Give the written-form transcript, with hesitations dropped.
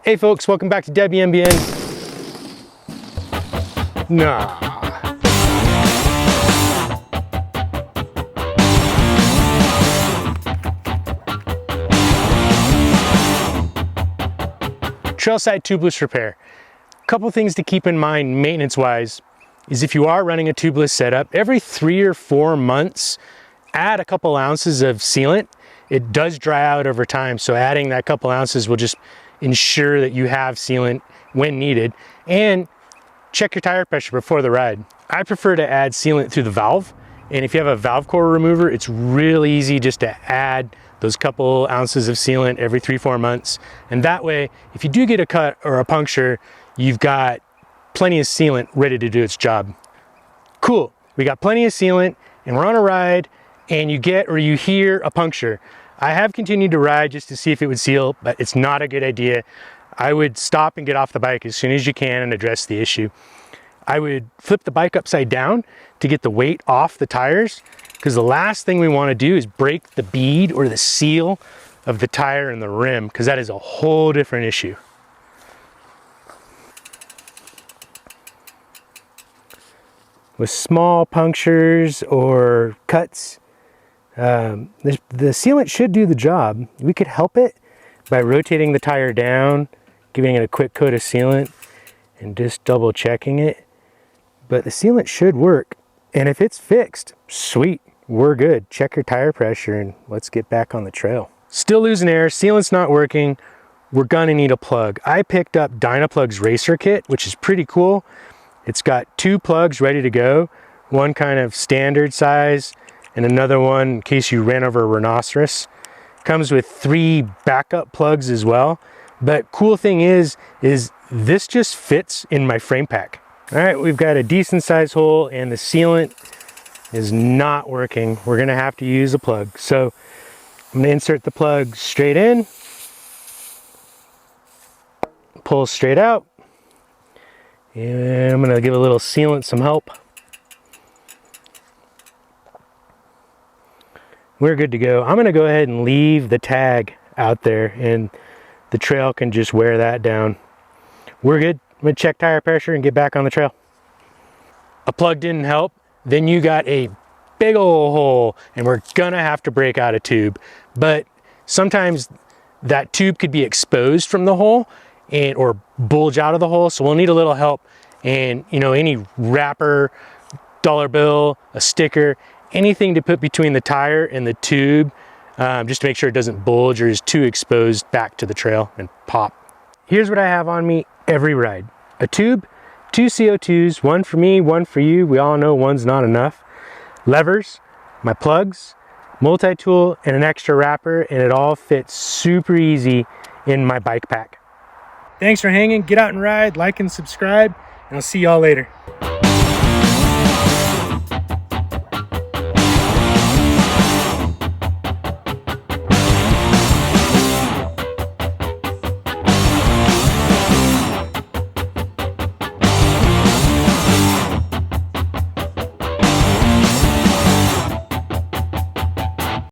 Hey folks, welcome back to WMBN. Nah. Trailside Tubeless repair. Couple things to keep in mind maintenance-wise is if you are running a tubeless setup, every 3 or 4 months, add a couple ounces of sealant. It does dry out over time, so adding that couple ounces will just ensure that you have sealant when needed. And check your tire pressure before the ride. I prefer to add sealant through the valve, and if you have a valve core remover, it's really easy just to add those couple ounces of sealant every 3-4 months. And that way, if you do get a cut or a puncture, you've got plenty of sealant ready to do its job. Cool, we got plenty of sealant and we're on a ride and you get or you hear a puncture. I have continued to ride just to see if it would seal, but it's not a good idea. I would stop and get off the bike as soon as you can and address the issue. I would flip the bike upside down to get the weight off the tires, because the last thing we want to do is break the bead or the seal of the tire and the rim, because that is a whole different issue. With small punctures or cuts, the sealant should do the job. We could help it by rotating the tire down, giving it a quick coat of sealant, and just double checking it. But the sealant should work. And if it's fixed, sweet, we're good. Check your tire pressure and let's get back on the trail. Still losing air, sealant's not working. We're gonna need a plug. I picked up Dynaplug's RACER kit, which is pretty cool. It's got 2 plugs ready to go. One kind of standard size and another one in case you ran over a rhinoceros. Comes with 3 backup plugs as well. But cool thing is this just fits in my frame pack. All right, we've got a decent sized hole and the sealant is not working. We're gonna have to use a plug. So I'm gonna insert the plug straight in, pull straight out, and I'm gonna give a little sealant some help. We're good to go. I'm gonna go ahead and leave the tag out there and the trail can just wear that down. We're good. I'm gonna check tire pressure and get back on the trail. A plug didn't help. Then you got a big old hole and we're gonna have to break out a tube. But sometimes that tube could be exposed from the hole or bulge out of the hole. So we'll need a little help. And you know, any wrapper, dollar bill, a sticker, anything to put between the tire and the tube, just to make sure it doesn't bulge or is too exposed back to the trail and pop. Here's what I have on me every ride. A tube, 2 CO2s, one for me, one for you. We all know one's not enough. Levers, my plugs, multi-tool, and an extra wrapper, and it all fits super easy in my bike pack. Thanks for hanging. Get out and ride, like and subscribe, and I'll see y'all later.